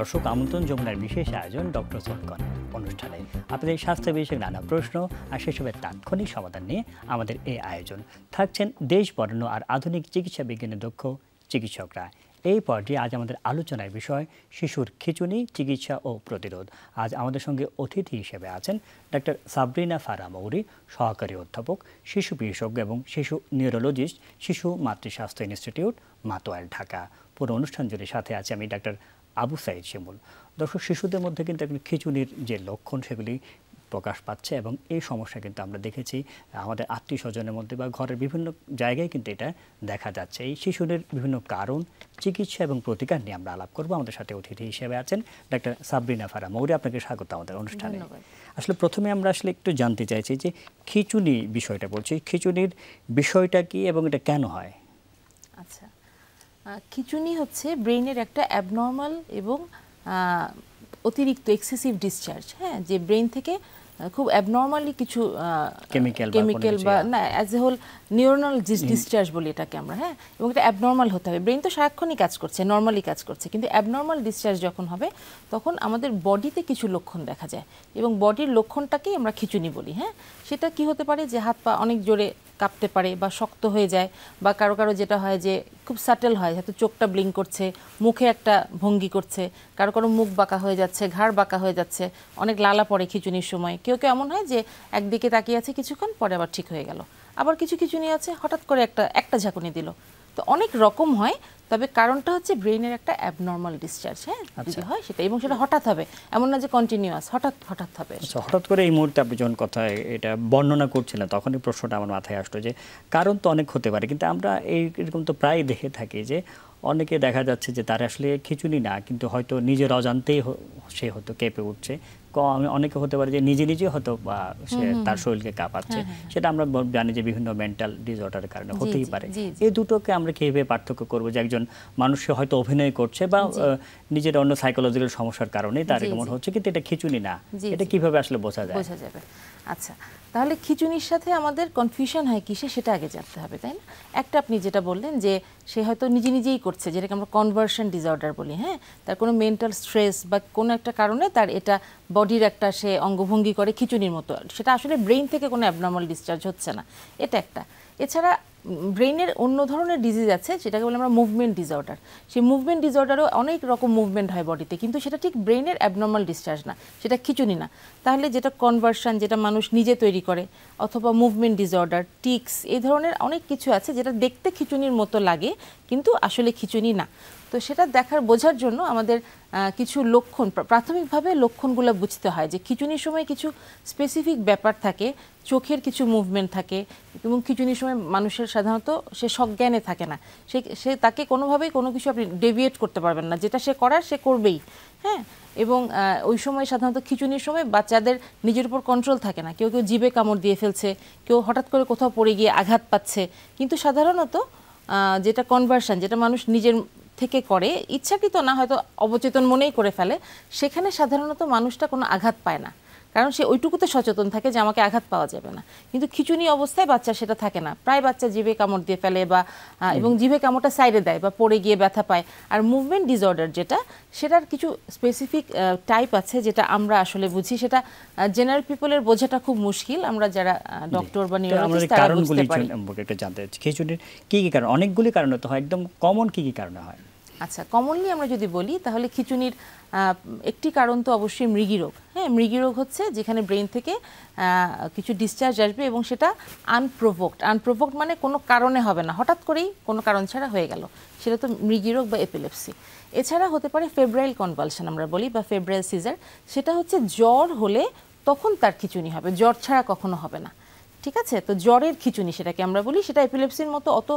দর্শক, আমন্ত্রণ যমুনার বিশেষ আয়োজন ডক্টর সলকন অনুষ্ঠানে আপনাদের স্বাস্থ্য বিষয়ক নানা প্রশ্ন আর সেসবের তাৎক্ষণিক সমাধান নিয়ে আমাদের এই আয়োজন। থাকছেন দেশ বরেণ্য আর আধুনিক চিকিৎসা বিজ্ঞানে দক্ষ চিকিৎসকরা। এই পর্যায়ে আজ আমাদের আলোচনার বিষয় শিশুর খিঁচুনি, চিকিৎসা ও প্রতিরোধ। আজ আমাদের সঙ্গে অতিথি হিসেবে আছেন ডাক্তার সাবরিনা ফারা মৌরি, সহকারী অধ্যাপক, শিশু বিশেষজ্ঞ এবং শিশু নিউরোলজিস্ট, শিশু মাতৃস্বাস্থ্য ইনস্টিটিউট, মাতোয়াল, ঢাকা। পুরো অনুষ্ঠান জুড়ে সাথে আছে আমি ডাক্তার আবু সাইদ শিমুল। দর্শক, শিশুদের মধ্যে কিন্তু খিঁচুনির যে লক্ষণ সেগুলি প্রকাশ পাচ্ছে এবং এই সমস্যা কিন্তু আমরা দেখেছি আমাদের আত্মীয় স্বজনের মধ্যে বা ঘরের বিভিন্ন জায়গায় কিন্তু এটা দেখা যাচ্ছে। এই শিশুদের বিভিন্ন কারণ, চিকিৎসা এবং প্রতিকার নিয়ে আমরা আলাপ করব। আমাদের সাথে অতিথি হিসেবে আছেন ডাক্তার সাবরিনা ফারা মৌরি। আপনাকে স্বাগত আমাদের অনুষ্ঠানে। আসলে প্রথমে আমরা একটু জানতে চাইছি যে খিঁচুনি বিষয়টা বলছি, খিঁচুনির বিষয়টা কি এবং এটা কেন হয়? আচ্ছা, খিঁচুনি হচ্ছে ব্রেইনের একটা অ্যাবনর্মাল এবং অতিরিক্ত এক্সেসিভ ডিসচার্জ, হ্যাঁ, যে ব্রেইন থেকে খুব অ্যাবনর্মালি কিছু কেমিক্যাল বা না as a whole neuronal discharge বলি এটাকে আমরা, হ্যাঁ, এবং এটা অ্যাবনর্মাল হতে হবে। ব্রেইন তো সারাক্ষণই কাজ করছে, নর্মালি কাজ করছে, কিন্তু অ্যাবনর্মাল ডিসচার্জ যখন হবে তখন আমাদের বডিতে কিছু লক্ষণ দেখা যায় এবং বডির লক্ষণটাকেই আমরা খিঁচুনি বলি। হ্যাঁ, সেটা কি হতে পারে যে হাত পা অনেক জোরে কাঁপতে পারে বা শক্ত হয়ে যায়, বা কারো কারো যেটা হয় যে খুব সাটেল হয়, হয়তো চোখটা ব্লিঙ্ক করছে, মুখে একটা ভঙ্গি করছে, কারো কারো মুখ বাঁকা হয়ে যাচ্ছে, ঘাড় বাঁকা হয়ে যাচ্ছে, অনেক লালা পড়ে খিঁচুনির সময়। কেউ কেউ এমন হয় যে একদিকে তাকিয়ে আছে কিছুক্ষণ পরে আবার ঠিক হয়ে গেল। আবার কিছু খিঁচুনি আছে হঠাৎ করে একটা ঝাঁকুনি দিল। তো অনেক রকম হয়, তবে কারণটা হচ্ছে ব্রেইনের একটা অ্যাবনর্মাল ডিসচার্জ, হ্যাঁ, যদি হয় সেটা, এবং সেটা হঠাৎ হবে, এমন না যে কন্টিনিউয়াস, হঠাৎ হঠাৎ হবে। হঠাৎ করে এই মুহূর্তে আপনি যখন কথা এটা বর্ণনা করছিলেন তখনই প্রশ্নটা আমার মাথায় আসলো যে কারণ তো অনেক হতে পারে, কিন্তু আমরা এইরকম তো প্রায় দেখে থাকি যে অনেকে দেখা যাচ্ছে যে তার আসলে খিঁচুনি না, কিন্তু হয়তো নিজের অজান্তেই সে হয়তো কেঁপে উঠছে। অনেকে হতে পারে যে নিজে নিজে হয়তো বা সে তার শরীরকে কাঁপাচ্ছে। সেটা আমরা জানি যে বিভিন্ন মেন্টাল ডিসঅর্ডারের কারণে হতেই পারে। এই দুটোকে আমরা কিভাবে পার্থক্য করবো যে একজন মানুষ হয়তো অভিনয় করছে বা নিজের অন্য সাইকোলজিক্যাল সমস্যার কারণে তার এমন হচ্ছে, কিন্তু এটা খিঁচুনি না, এটা কিভাবে আসলে বোঝা যাবে? আচ্ছা, তাহলে খিঁচুনির সাথে আমাদের কনফিউশন হয় কিসে সেটা আগে জানতে হবে, তাই না? একটা আপনি যেটা বললেন যে সে হয়তো নিজে নিজেই করছে, যেটাকে আমরা কনভার্সন ডিসঅর্ডার বলি, হ্যাঁ, তার কোনো মেন্টাল স্ট্রেস বা কোনো একটা কারণে তার এটা বডির একটা সে অঙ্গভঙ্গি করে খিঁচুনির মতো, সেটা আসলে ব্রেইন থেকে কোনো অ্যাবনর্মাল ডিসচার্জ হচ্ছে না, এটা একটা। এছাড়া ব্রেইনের অন্য ধরনের ডিজিজ আছে যেটাকে বলে আমরা মুভমেন্ট ডিসঅর্ডার। সেই মুভমেন্ট ডিসঅর্ডারও অনেক রকম মুভমেন্ট হয় বডিতে, কিন্তু সেটা ঠিক ব্রেইনের অ্যাবনর্মাল ডিসচার্জ না, সেটা খিঁচুনি না। তাহলে যেটা কনভার্সন, যেটা মানুষ নিজে তৈরি করে, অথবা মুভমেন্ট ডিসঅর্ডার, টিক্স, এই ধরনের অনেক কিছু আছে যেটা দেখতে খিঁচুনির মতো লাগে কিন্তু আসলে খিঁচুনি না। তো সেটা বোঝার জন্য আমাদের কিছু লক্ষণ, প্রাথমিকভাবে লক্ষণগুলো বুঝতে হয় যে খিঁচুনির সময় কিছু স্পেসিফিক ব্যাপার থাকে, চোখের কিছু মুভমেন্ট থাকে, এবং খিঁচুনির সময় মানুষের সাধারণত সে সজ্ঞানে থাকে না, সে তাকে কোনোভাবেই কোনো কিছু আপনি ডেভিয়েট করতে পারবেন না, যেটা সে করার সে করবেই, হ্যাঁ। এবং ওই সময় সাধারণত খিঁচুনির সময় বাচ্চাদের নিজের উপর কন্ট্রোল থাকে না, কেউ কেউ জিভে কামড় দিয়ে ফেলছে, কেউ হঠাৎ করে কোথাও পড়ে গিয়ে আঘাত পাচ্ছে। কিন্তু সাধারণত যেটা কনভার্সন, যেটা মানুষ নিজের থেকে করে, ইচ্ছাকৃত না, হয়তো অবচেতন মনেই করে ফেলে, সেখানে সাধারণত মানুষটা কোনো আঘাত পায় না, কারণ সে ওইটুকুতে সচেতন থাকে যে আমাকে আঘাত পাওয়া যাবে না। কিন্তু খিঁচুনি অবস্থায় বাচ্চা সেটা থাকে না, প্রায় বাচ্চা জিভে কামড় দিয়ে ফেলে বা এবং জিভে কামড়টা সাইডে দেয় বা পড়ে গিয়ে ব্যথা পায়। আর মুভমেন্ট ডিসঅর্ডার যেটা, সেটার কিছু স্পেসিফিক টাইপ আছে যেটা আমরা আসলে বুঝি, সেটা জেনারেল পিপলের বোঝাটা খুব মুশকিল, আমরা যারা ডক্টর বা নিউরোলজিস্ট তারা বুঝতে পারি। খিঁচুনির কি কি কারণ? অনেকগুলি কারণ তো হয়, একদম কমন কি কি কারণে হয়? আচ্ছা, কমনলি আমরা যদি বলি তাহলে খিঁচুনির একটি কারণ তো অবশ্যই মৃগীরোগ। হ্যাঁ, মৃগীরোগ হচ্ছে যেখানে ব্রেইন থেকে কিছু ডিসচার্জ আসবে এবং সেটা আনপ্রোভোকড মানে কোনো কারণে হবে না, হঠাৎ করেই কোনো কারণ ছাড়া হয়ে গেল, সেটা তো মৃগীরোগ বা এপিলেপসি। এছাড়া হতে পারে ফেব্রাইল কনভালশন আমরা বলি বা ফেব্রাইল সিজার, সেটা হচ্ছে জ্বর হলে তখন তার খিঁচুনি হবে, জ্বর ছাড়া কখনো হবে না, ঠিক আছে? তো জ্বরের খিঁচুনি সেটাকে আমরা বলি, সেটা এপিলেপসির মতো অত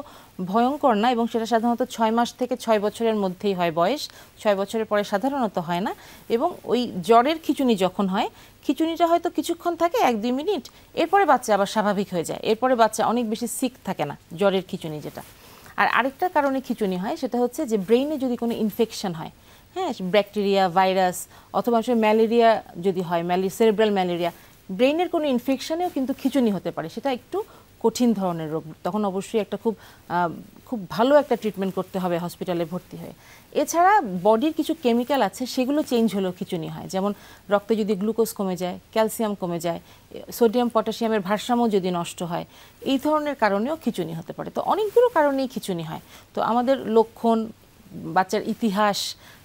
ভয়ঙ্কর না, এবং সেটা সাধারণত 6 মাস থেকে 6 বছরের মধ্যেই হয় বয়স, 6 বছরের পরে সাধারণত হয় না। এবং ওই জ্বরের খিঁচুনি যখন হয়, খিঁচুনিটা হয়তো কিছুক্ষণ থাকে, 1-2 মিনিট, এরপরে বাচ্চা আবার স্বাভাবিক হয়ে যায়, এরপরে বাচ্চা অনেক বেশি সিক থাকে না, জ্বরের খিঁচুনি যেটা। আর আরেকটা কারণে খিঁচুনি হয়, সেটা হচ্ছে যে ব্রেইনে যদি কোনো ইনফেকশন হয়, হ্যাঁ, ব্যাকটেরিয়া, ভাইরাস, অথবা ম্যালেরিয়া যদি হয়, সেরেব্রাল ম্যালেরিয়া, ব্রেইনের কোনো ইনফেকশনেও কিন্তু খিঁচুনি হতে পারে, সেটা একটু কঠিন ধরনের রোগ, তখন অবশ্যই একটা খুব ভালো একটা ট্রিটমেন্ট করতে হবে হসপিটালে ভর্তি হয়ে। এছাড়া বডির কিছু কেমিক্যাল আছে সেগুলো চেঞ্জ হলেও খিঁচুনি হয়, যেমন রক্তে যদি গ্লুকোজ কমে যায়, ক্যালসিয়াম কমে যায়, সোডিয়াম পটাশিয়ামের ভারসাম্য যদি নষ্ট হয়, এই ধরনের কারণেও খিঁচুনি হতে পারে। তো অনেকগুলো কারণেই খিঁচুনি হয়। তো আমাদের লক্ষণ, বাচ্চার ইতিহাস,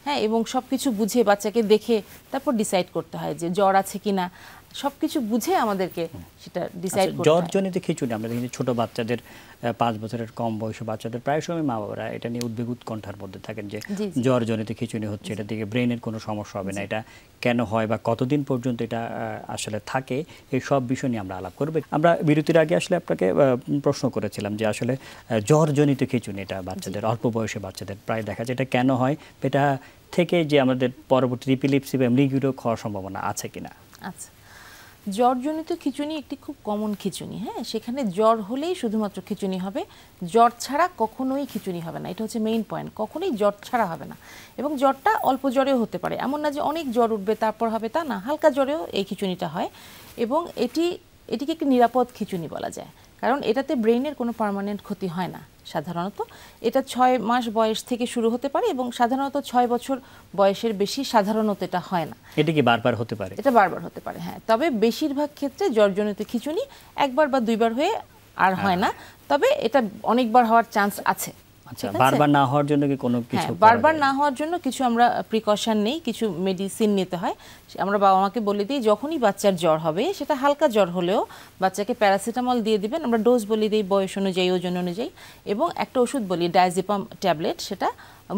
হ্যাঁ, এবং সব কিছু বুঝে বাচ্চাকে দেখে তারপর ডিসাইড করতে হয় যে জ্বর আছে কিনা, সবকিছু বুঝে আমাদেরকে সেটা ডিসাইড করতে হয়। জ্বরজনিত খিঁচুনি আমরা দেখি ছোট বাচ্চাদের, 5 বছরের কম বয়সী বাচ্চাদের প্রায় সময় মা বাবারা এটা নিয়ে উদ্বেগ উৎকণ্ঠার মধ্যে থাকেন যে জ্বরজনিত খিঁচুনি হচ্ছে, এটা থেকে ব্রেনের কোনো সমস্যা হবে না, এটা কেন হয় বা কতদিন পর্যন্ত এটা আসলে থাকে, এই সব বিষয় নিয়ে আমরা আলাপ করব। আমরা বিরতির আগে আসলে আপনাকে প্রশ্ন করেছিলাম যে আসলে জ্বরজনিত খিঁচুনি এটা বাচ্চাদের, অল্প বয়সী বাচ্চাদের প্রায় দেখা যায়, এটা কেন হয়, এটা থেকে যে আমাদের পরবর্তী এপিলেপসি বা মৃগীরোগ হওয়ার সম্ভাবনা আছে কিনা? আচ্ছা, জ্বরজনিত খিঁচুনি একটি খুব কমন খিঁচুনি। হ্যাঁ, সেখানে জ্বর হলেই শুধুমাত্র খিঁচুনি হবে, জ্বর ছাড়া কখনোই খিঁচুনি হবে না। এটা হচ্ছে মেইন পয়েন্ট, কখনোই জ্বর ছাড়া হবে না। এবং জ্বরটা অল্প জ্বরেও হতে পারে, এমন না যে অনেক জ্বর উঠবে তারপর হবে, তা না, হালকা জ্বরেও এই খিঁচুনিটা হয়। এবং এটিকে একটি নিরাপদ খিঁচুনি বলা যায়, কারণ এটাতে ব্রেইনের কোনো পার্মানেন্ট ক্ষতি হয় না। সাধারণত এটা 6 মাস বয়স থেকে শুরু হতে পারে এবং সাধারণত 6 বছর বয়সের বেশি সাধারণত এটা হয় না। এটা কি বারবার হতে পারে? এটা বারবার হতে পারে, হ্যাঁ। তবে বেশিরভাগ ক্ষেত্রে জ্বরজনিত খিঁচুনি একবার বা দুইবার হয়ে আর হয় না, তবে এটা অনেকবার হওয়ার চান্স আছে। আচ্ছা, বারবার না হওয়ার জন্য কি কোনো কিছু? বারবার না হওয়ার জন্য কিছু আমরা প্রিকশন নেই, কিছু মেডিসিন নিতে হয়। আমরা বাবা মাকে বলে দিই যখনই বাচ্চার জ্বর হবে, সেটা হালকা জ্বর হলেও বাচ্চাকে প্যারাসিটামল দিয়ে দিবেন। আমরা ডোজ বলে দিই বয়স অনুযায়ী, ওজন অনুযায়ী, এবং একটা ওষুধ বলি ডায়াজিপাম ট্যাবলেট, সেটা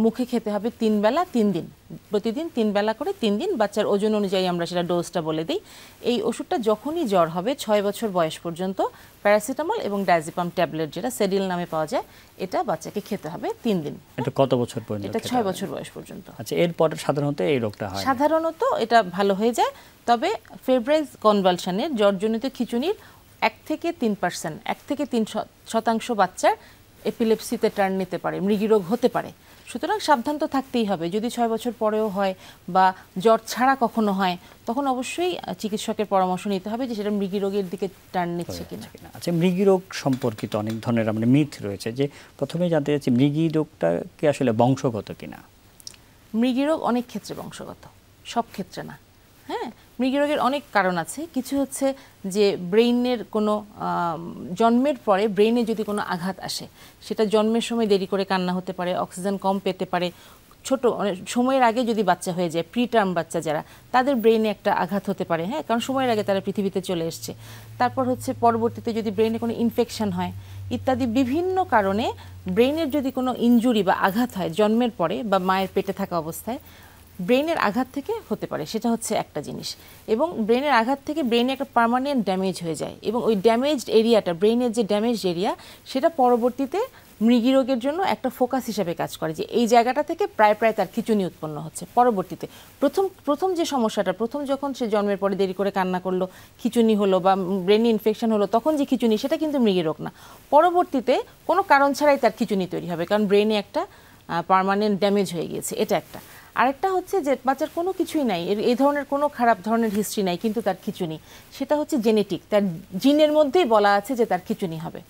মুখে খেতে হবে 3 বেলা 3 দিন, প্রতিদিন 3 বেলা করে 3 দিন, বাচ্চার ওজন অনুযায়ী আমরা সেটা ডোজটা বলে দিই। এই ওষুধটা যখনই জ্বর হবে 6 বছর বয়স পর্যন্ত, প্যারাসিটামল এবং ডায়াজিপাম ট্যাবলেট যেটা সেডিল নামে পাওয়া যায়, এটা বাচ্চাকে খেতে হবে 3 দিন। এটা কত বছর পর্যন্ত? এটা 6 বছর বয়স পর্যন্ত। আচ্ছা, এরপর সাধারণত এই রোগটা হয়? সাধারণত এটা ভালো হয়ে যায়, তবে ফেব্রাইল কনভালশনের জ্বরজনিত খিঁচুনির 1 থেকে 3%, 1 থেকে 3% বাচ্চার এপিলেপসিতে টার্ন নিতে পারে, মৃগীরোগ হতে পারে। সুতরাং সাবধান তো থাকতেই হবে। যদি 6 বছর পরেও হয় বা জ্বর ছাড়া কখনো হয়, তখন অবশ্যই চিকিৎসকের পরামর্শ নিতে হবে যে সেটা মৃগীরোগের দিকে টার্ন নিচ্ছে কিনা। আচ্ছা, মৃগীরোগ সম্পর্কিত অনেক ধরনের আমাদের মিথ রয়েছে, যে প্রথমে জানতে চাচ্ছি মৃগীরোগটা কি আসলে বংশগত কিনা? মৃগীরোগ অনেক ক্ষেত্রে বংশগত, সব ক্ষেত্রে না। হ্যাঁ, মৃগীরোগের অনেক কারণ আছে। কিছু হচ্ছে যে ব্রেইনের কোনো জন্মের পরে ব্রেইনে যদি কোনো আঘাত আসে, সেটা জন্মের সময় দেরি করে কান্না হতে পারে, অক্সিজেন কম পেতে পারে, ছোট সময়ের আগে যদি বাচ্চা হয়ে যায়, প্রিটার্ম বাচ্চা যারা, তাদের ব্রেইনে একটা আঘাত হতে পারে। হ্যাঁ, কারণ সময়ের আগে তারা পৃথিবীতে চলে এসছে। তারপর হচ্ছে পরবর্তীতে যদি ব্রেইনে কোনো ইনফেকশন হয় ইত্যাদি বিভিন্ন কারণে ব্রেইনের যদি কোনো ইনজুরি বা আঘাত হয় জন্মের পরে বা মায়ের পেটে থাকা অবস্থায়, ব্রেইনের আঘাত থেকে হতে পারে। সেটা হচ্ছে একটা জিনিস। এবং ব্রেইনের আঘাত থেকে ব্রেইনে একটা পার্মানেন্ট ড্যামেজ হয়ে যায়, এবং ওই ড্যামেজড এরিয়াটা, ব্রেইনের যে ড্যামেজড এরিয়া, সেটা পরবর্তীতে মৃগীরোগের জন্য একটা ফোকাস হিসেবে কাজ করে, যে এই জায়গাটা থেকে প্রায় তার খিঁচুনি উৎপন্ন হচ্ছে পরবর্তীতে। প্রথম যে সমস্যাটা, প্রথম যখন সে জন্মের পরে দেরি করে কান্না করলো, খিঁচুনি হলো বা ব্রেনে ইনফেকশন হলো, তখন যে খিঁচুনি, সেটা কিন্তু মৃগীরোগ না। পরবর্তীতে কোনো কারণ ছাড়াই তার খিঁচুনি তৈরি হবে, কারণ ব্রেনে একটা পার্মানেন্ট ড্যামেজ হয়ে গিয়েছে। এটা একটা। আরেকটা হচ্ছে যে বাচ্চার কোনো কিছুই নাই, এই ধরনের কোনো খারাপ ধরনের হিস্ট্রি নাই, কিন্তু তার খিঁচুনি, সেটা হচ্ছে জেনেটিক, তার জিনের মধ্যেই বলা আছে যে তার খিঁচুনি হবে।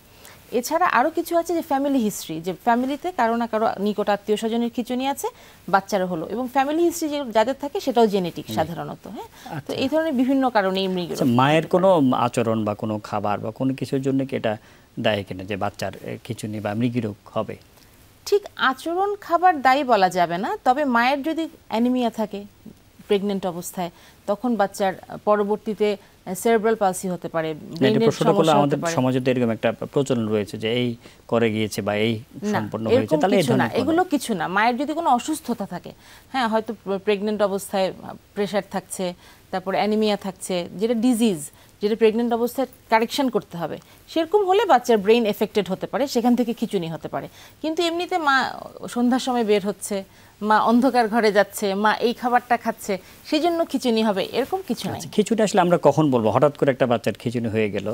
এছাড়া আরও কিছু আছে যে ফ্যামিলি হিস্ট্রি, যে ফ্যামিলিতে কারো না কারো নিকট আত্মীয় স্বজনের খিঁচুনি আছে, বাচ্চারও হলো, এবং ফ্যামিলি হিস্ট্রি যাদের থাকে সেটাও জেনেটিক সাধারণত। হ্যাঁ, তো এই ধরনের বিভিন্ন কারণেই মৃগীরোগ। মায়ের কোনো আচরণ বা কোনো খাবার বা কোনো কিছুর জন্য কি এটা দায়ী কিনা যে বাচ্চার খিঁচুনি বা মৃগীরোগ হবে? ঠিক আচরণ খাবার দায়ী বলা যাবে না, তবে মায়ের যদি অ্যানিমিয়া থাকে প্রেগনেন্ট অবস্থায়, তখন বাচ্চার পরবর্তীতে সেরেব্রাল পালসি হতে পারে, ব্রেনের সমস্যা হতে পারে। সমাজে তো এরকম একটা প্রচলন রয়েছে যে এই করে গিয়েছে বা এই সম্পূর্ণ হয়েছে, তাহলে এই ধরনের এগুলো কিছু না। মায়ের যদি কোনো অসুস্থতা থাকে, হ্যাঁ, হয়তো প্রেগনেন্ট অবস্থায় প্রেশার থাকছে, তারপর অ্যানিমিয়া থাকছে, যেটা ডিজিজ, যেটা প্রেগনেন্ট অবস্থায় কারেকশন করতে হবে, সেরকম হলে বাচ্চার ব্রেইন এফেক্টেড হতে পারে, সেখান থেকে খিঁচুনি হতে পারে। কিন্তু এমনিতে মা সন্ধ্যার সময় বের হচ্ছে, মা অন্ধকার ঘরে যাচ্ছে, মা এই খাবারটা খাচ্ছে, সেই জন্য খিঁচুনি হবে, এরকম কিছু নাই। খিঁচুনি আসলে আমরা কখন বলবো? হঠাৎ করে একটা বাচ্চার খিঁচুনি হয়ে গেল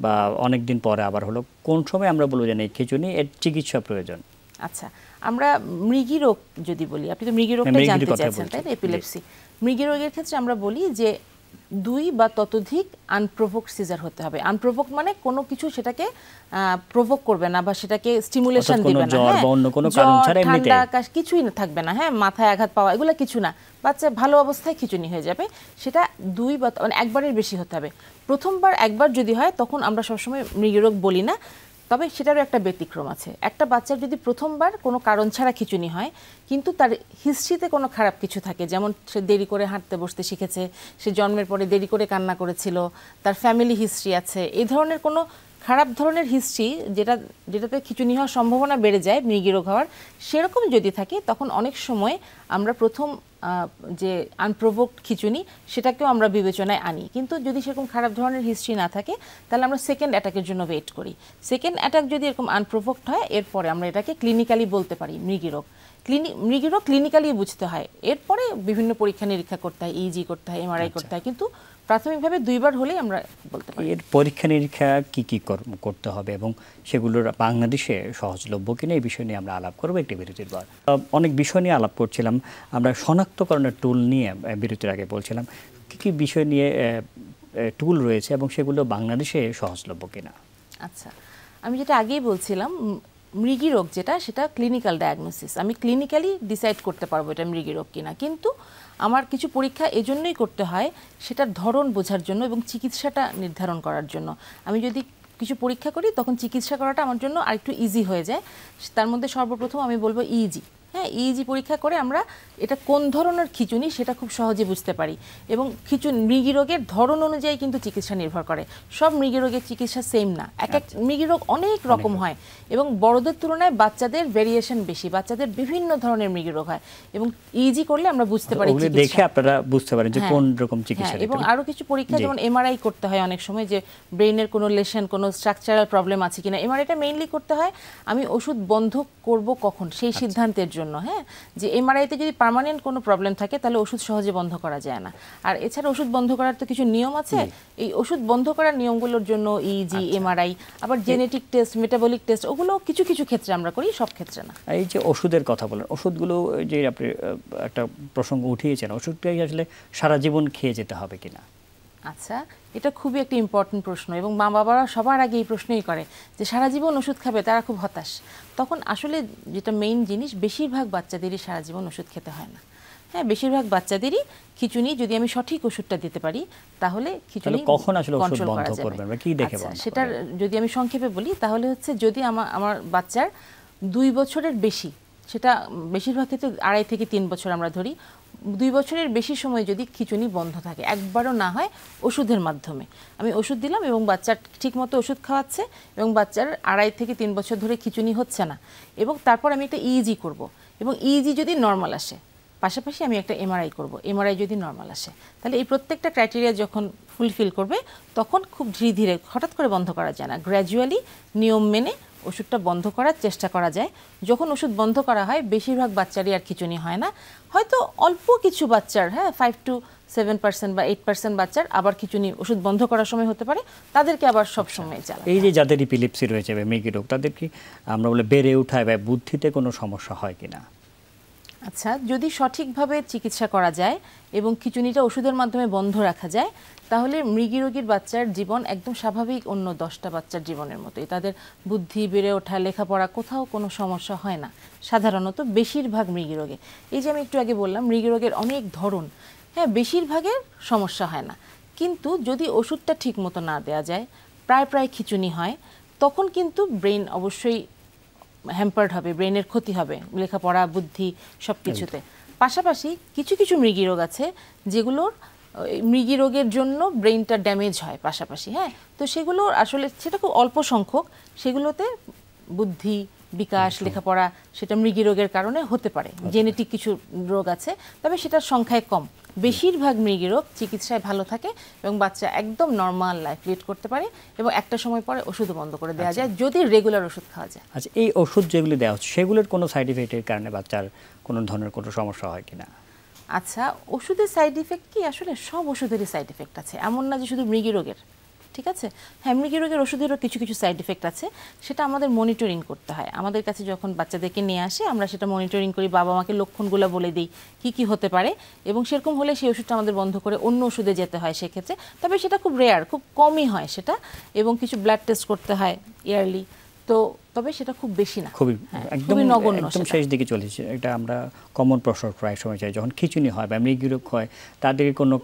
বা অনেক দিন পরে আবার হলো, কোন সময় আমরা বলবো যে এই খিঁচুনি, এর চিকিৎসা প্রয়োজন? আচ্ছা, আমরা মৃগীরোগ যদি বলি, আপনি তো মৃগীরোগটা জানতে চাইছেন, তাই না? এপিলেপসি মৃগীরোগের ক্ষেত্রে আমরা বলি যে 2 বা ততোধিক আনপ্রোভোকড সিজার হতে হবে। আনপ্রোভোকড মানে কোনো কিছু সেটাকে প্রভোক করবে না বা সেটাকে স্টিমুলেশন দিবে না, ঠান্ডা আকাশ কিছুই থাকবে না, হ্যাঁ, মাথায় আঘাত পাওয়া এগুলো কিছু না, বাচ্চা ভালো অবস্থায় খিঁচুনি হয়ে যাবে। সেটা 2 বা মানে একবারের বেশি হতে হবে। প্রথমবার একবার যদি হয় তখন আমরা সবসময় মৃগীরোগ বলি না, তবে সেটারও একটা ব্যতিক্রম আছে। একটা বাচ্চার যদি প্রথমবার কোনো কারণ ছাড়া খিঁচুনি হয় কিন্তু তার হিস্ট্রিতে কোনো খারাপ কিছু থাকে, যেমন সে দেরি করে হাঁটতে বসতে শিখেছে, সে জন্মের পরে দেরি করে কান্না করেছিল, তার ফ্যামিলি হিস্ট্রি আছে, এই ধরনের কোনো খারাপ ধরনের হিস্ট্রি যেটাতে খিঁচুনি হওয়ার সম্ভাবনা বেড়ে যায় মৃগীরোগ হওয়ার, সেরকম যদি থাকে তখন অনেক সময় আমরা প্রথম যে আনপ্রোভোকড খিঁচুনি সেটাকেও আমরা বিবেচনায় আনি। কিন্তু যদি সেরকম খারাপ ধরনের হিস্ট্রি না থাকে তাহলে আমরা সেকেন্ড অ্যাটাকের জন্য ওয়েট করি। সেকেন্ড অ্যাটাক যদি এরকম আনপ্রোভোকড হয় এরপরে আমরা এটাকে ক্লিনিক্যালি বলতে পারি মৃগীরোগ। মৃগীরোগ ক্লিনিক্যালি বুঝতে হয়, এরপরে বিভিন্ন পরীক্ষা নিরীক্ষা করতে হয়, ইজি করতে হয়, এমআরআই করতে হয়, কিন্তু প্রাথমিকভাবে 2 বার হলেই আমরা বলতে পারি। এর পরীক্ষা নিরীক্ষা কি কি করতে হবে এবং সেগুলোর বাংলাদেশে সহজলভ্য কিনা এই বিষয় নিয়ে আমরা আলাপ করবো একটি বিরতির পর। অনেক বিষয় নিয়ে আলাপ করছিলাম, আমরা শনাক্তকরণের টুল নিয়ে বিরতির আগে বলছিলাম কি কি বিষয় নিয়ে টুল রয়েছে এবং সেগুলো বাংলাদেশে সহজলভ্য কিনা। আচ্ছা, আমি যেটা আগেই বলছিলাম মৃগীরোগ সেটা ক্লিনিক্যাল ডায়াগনোসিস, আমি ক্লিনিক্যালি ডিসাইড করতে পারবো এটা মৃগীরোগ কিনা, কিন্তু আমার কিছু পরীক্ষা এজন্যই করতে হয় সেটার ধরন বোঝার জন্য এবং চিকিৎসাটা নির্ধারণ করার জন্য। আমি যদি কিছু পরীক্ষা করি তখন চিকিৎসা করাটা আমার জন্য আরেকটু ইজি হয়ে যায়। তার মধ্যে সর্বপ্রথম আমি বলবো ইজি। হ্যাঁ, ইজি পরীক্ষা করে আমরা এটা কোন ধরনের খিঁচুনি সেটা খুব সহজে বুঝতে পারি, এবং মৃগীরোগের ধরন অনুযায়ী কিন্তু চিকিৎসা নির্ভর করে। সব মৃগীরোগের চিকিৎসা সেম না, এক মৃগীরোগ অনেক রকম হয় এবং বড়দের তুলনায় বাচ্চাদের ভেরিয়েশন বেশি, বাচ্চাদের বিভিন্ন ধরনের মৃগীরোগ হয় এবং ইজি করলে আমরা বুঝতে পারি, দেখে আপনারা বুঝতে পারেন যে কোন রকম চিকিৎসা। এবং আরো কিছু পরীক্ষা যেমন এমআরআই করতে হয় অনেক সময়, যে ব্রেইনের কোনো লেশন, কোনো স্ট্রাকচারাল প্রবলেম আছে কিনা, এমআরআইটা মেইনলি করতে হয় আমি ওষুধ বন্ধ করব কখন সেই সিদ্ধান্তের জন্য। হ্যাঁ, যে এমআরআইতে যদি পার্মানেন্ট কোনো প্রবলেম থাকে তাহলে ওষুধ সহজে বন্ধ করা যায় না। আর এছাড়া ওষুধ বন্ধ করার তো কিছু নিয়ম আছে, এই ওষুধ বন্ধ করার নিয়মগুলোর জন্য ইজি, এমআরআই, আবার জেনেটিক টেস্ট, মেটাবলিক টেস্ট, ওগুলো কিছু কিছু ক্ষেত্রে আমরা করি, সব ক্ষেত্রে না। এই যে ওষুধের কথা বলেন, ওষুধগুলো যে আপনি একটা প্রসঙ্গ উঠিয়েছেন, ওষুধটাই আসলে সারা জীবন খেয়ে যেতে হবে কিনা? আচ্ছা, এটা খুবই একটা ইম্পর্টেন্ট প্রশ্ন এবং মা বাবারা সবার আগে এই প্রশ্নই করে যে সারা জীবন ওষুধ খাবে, তারা খুব হতাশ। তখন আসলে যেটা মেইন জিনিস, বেশিরভাগ বাচ্চাদেরই সারা জীবন ওষুধ খেতে হয় না। হ্যাঁ, বেশিরভাগ বাচ্চাদেরই খিঁচুনি যদি আমি সঠিক ওষুধটা দিতে পারি তাহলে খিঁচুনি কখন আসলে ওষুধ বন্ধ করবেন বা কি দেখে বন্ধ করবেন? সেটা যদি আমি সংক্ষেপে বলি তাহলে হচ্ছে, যদি আমার বাচ্চার 2 বছরের বেশি, সেটা বেশিরভাগ ক্ষেত্রে 2.5 থেকে 3 বছর আমরা ধরি, 2 বছরের বেশি সময় যদি খিঁচুনি বন্ধ থাকে, একবারও না হয় ওষুধের মাধ্যমে, আমি ওষুধ দিলাম এবং বাচ্চার ঠিকমতো ওষুধ খাওয়াচ্ছে এবং বাচ্চার 2.5 থেকে 3 বছর ধরে খিঁচুনি হচ্ছে না, এবং তারপর আমি একটা ইজি করব এবং ইজি যদি নর্মাল আসে, পাশাপাশি আমি একটা এমআরআই করব, এমআরআই যদি নর্মাল আসে, তাহলে এই প্রত্যেকটা ক্রাইটেরিয়া যখন ফুলফিল করবে তখন খুব ধীরে ধীরে, হঠাৎ করে বন্ধ করা যায় না, গ্র্যাজুয়ালি নিয়ম মেনে ওষুধটা বন্ধ করার চেষ্টা করা যায়। যখন ওষুধ বন্ধ করা হয় বেশিরভাগ বাচ্চারই আর খিঁচুনি হয় না, হয়তো অল্প কিছু বাচ্চার, হ্যাঁ, 5 to 7% বা 8% বাচ্চার আবার খিঁচুনি ওষুধ বন্ধ করার সময় হতে পারে, তাদেরকে আবার সব সময় চালাতে। এই যে যাদের ইপিলেপসি রয়েছে বা মৃগীরোগ, তাদের কি আমরা বলে বেড়ে ওঠায় বা বুদ্ধিতে কোনো সমস্যা হয় কিনা? আচ্ছা, যদি সঠিকভাবে চিকিৎসা করা যায় এবং খিঁচুনিটা ওষুধের মাধ্যমে বন্ধ রাখা যায় তাহলে মৃগীরোগীর বাচ্চার জীবন একদম স্বাভাবিক অন্য 10টা বাচ্চার জীবনের মতোই, তাদের বুদ্ধি, বেড়ে ওঠা, লেখাপড়া কোথাও কোনো সমস্যা হয় না সাধারণত বেশিরভাগ মৃগীরোগে। এই যে আমি একটু আগে বললাম মৃগীরোগের অনেক ধরন, হ্যাঁ, বেশিরভাগের সমস্যা হয় না, কিন্তু যদি ওষুধটা ঠিক মতো না দেওয়া যায়, প্রায় খিঁচুনি হয়, তখন কিন্তু ব্রেন অবশ্যই হ্যাম্পার্ড হবে, ব্রেনের ক্ষতি হবে, লেখাপড়া, বুদ্ধি সব কিছুতে। পাশাপাশি কিছু কিছু মৃগীরোগ আছে যেগুলোর মৃগীরোগের জন্য ব্রেনটা ড্যামেজ হয় পাশাপাশি, হ্যাঁ, তো সেগুলো আসলে সেটা খুব অল্প সংখ্যক, সেগুলোতে বুদ্ধি বিকাশ, লেখাপড়া সেটা মৃগীরোগের কারণে হতে পারে, জেনেটিক কিছু রোগ আছে, তবে সেটার সংখ্যায় কম। বেশিরভাগ মৃগীরোগ চিকিৎসায় ভালো থাকে এবং বাচ্চা একদম নর্মাল লাইফ লিড করতে পারে এবং একটা সময় পরে ওষুধ বন্ধ করে দেওয়া যায় যদি রেগুলার ওষুধ খাওয়া যায়। আচ্ছা, এই ওষুধ যেগুলি দেওয়া হচ্ছে সেগুলোর কোনো সাইড ইফেক্টের কারণে বাচ্চার কোনো ধরনের কোনো সমস্যা হয় কিনা? আচ্ছা, ওষুধের সাইড ইফেক্ট কি, আসলে সব ওষুধেরই সাইড ইফেক্ট আছে, এমন না যে শুধু মৃগীরোগের, ঠিক আছে। হ্যাঁ, মৃগী রোগের ওষুধেরও কিছু কিছু সাইড এফেক্ট আছে, সেটা আমাদের মনিটরিং করতে হয়। আমাদের কাছে যখন বাচ্চাদেরকে নিয়ে আসে আমরা সেটা মনিটরিং করি, বাবা মাকে লক্ষণগুলো বলে দিই কি কি হতে পারে, এবং সেরকম হলে সেই ওষুধটা আমাদের বন্ধ করে অন্য ওষুধে যেতে হয় সেক্ষেত্রে। তবে সেটা খুব রেয়ার, খুব কমই হয় সেটা, এবং কিছু ব্লাড টেস্ট করতে হয় ইয়ারলি। তো তবে সেটা খুব বেশি না, খুবই একদম নগণ্য। একদম শেষ দিকে চলেছে। এটা আমরা কমন প্রশ্ন প্রায় সময় চাই, যখন খিঁচুনি হয় বা মৃগী রোগ হয় তাদের কোনো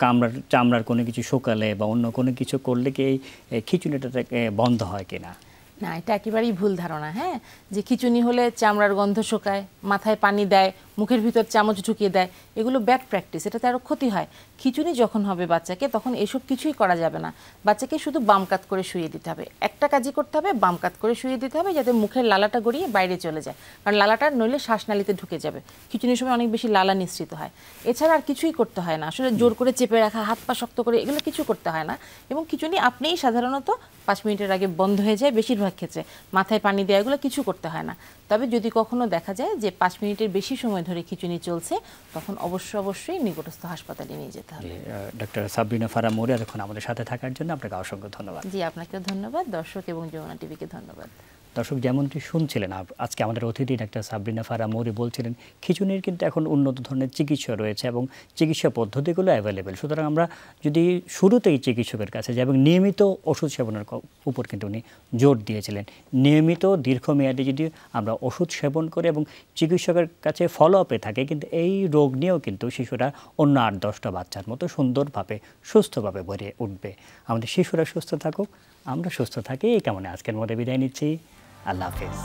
চামড়ার কোনো কিছু শুকালে বা অন্য কোনো কিছু করলে কি এই খিঁচুনিটা বন্ধ হয় কিনা? না, এটা একেবারেই ভুল ধারণা। হ্যাঁ, যে খিঁচুনি হলে চামড়ার গন্ধ শোকায়, মাথায় পানি দেয়, মুখের ভিতর চামচ ঢুকিয়ে দেয়, এগুলো ব্যাড প্র্যাকটিস, এটাতে আরও ক্ষতি হয়। খিঁচুনি যখন হবে বাচ্চাকে তখন এসব কিছুই করা যাবে না, বাচ্চাকে শুধু বাম কাত করে শুয়ে দিতে হবে। একটা কাজই করতে হবে, বাম কাত করে শুয়ে দিতে হবে যাতে মুখের লালাটা গড়িয়ে বাইরে চলে যায়, কারণ লালাটা নইলে শ্বাসনালীতে ঢুকে যাবে। খিঁচুনির সময় অনেক বেশি লালা নিঃসৃত হয়। এছাড়া আর কিছুই করতে হয় না, আসলে জোর করে চেপে রাখা, হাত পা শক্ত করে, এগুলো কিছু করতে হয় না। এবং খিঁচুনি আপনিই সাধারণত 5 মিনিটের আগে বন্ধ হয়ে যায় বেশিরভাগ ক্ষেত্রে, মাথায় পানি দেওয়া, এগুলো কিছু করতে হয় না। তবে যদি কখনো দেখা যায় যে 5 মিনিটের বেশি সময় ধরে খিঁচুনি চলছে, তখন অবশ্যই নিকটস্থ হাসপাতালে নিয়ে যেতে হবে। ডক্টর সাবরিনা ফারাহ মৌরি এতক্ষণ আমাদের সাথে থাকার জন্য আপনাকে অসংখ্য ধন্যবাদ। জি, আপনাকেও ধন্যবাদ, দর্শক এবং যমুনা টিভিকে ধন্যবাদ। দর্শক, যেমনটি শুনছিলেন আজকে আমাদের অতিথি ডাক্তার সাবরিনা ফারাহ মৌরি বলছিলেন খিঁচুনির কিন্তু এখন উন্নত ধরনের চিকিৎসা রয়েছে এবং চিকিৎসা পদ্ধতিগুলো অ্যাভেলেবেল। সুতরাং আমরা যদি শুরুতেই চিকিৎসকের কাছে যাই এবং নিয়মিত ওষুধ সেবনের উপর কিন্তু উনি জোর দিয়েছিলেন, নিয়মিত দীর্ঘমেয়াদী যদি আমরা ওষুধ সেবন করি এবং চিকিৎসকের কাছে ফলো আপে থাকে, কিন্তু এই রোগ নিয়েও কিন্তু শিশুরা অন্য 8-10টা বাচ্চার মতো সুন্দরভাবে সুস্থভাবে বেড়ে উঠবে। আমাদের শিশুরা সুস্থ থাকুক, আমরা সুস্থ থাকি, এই কামনে আজকের মধ্যে বিদায় নিচ্ছি। আল্লাহ হাফেজ।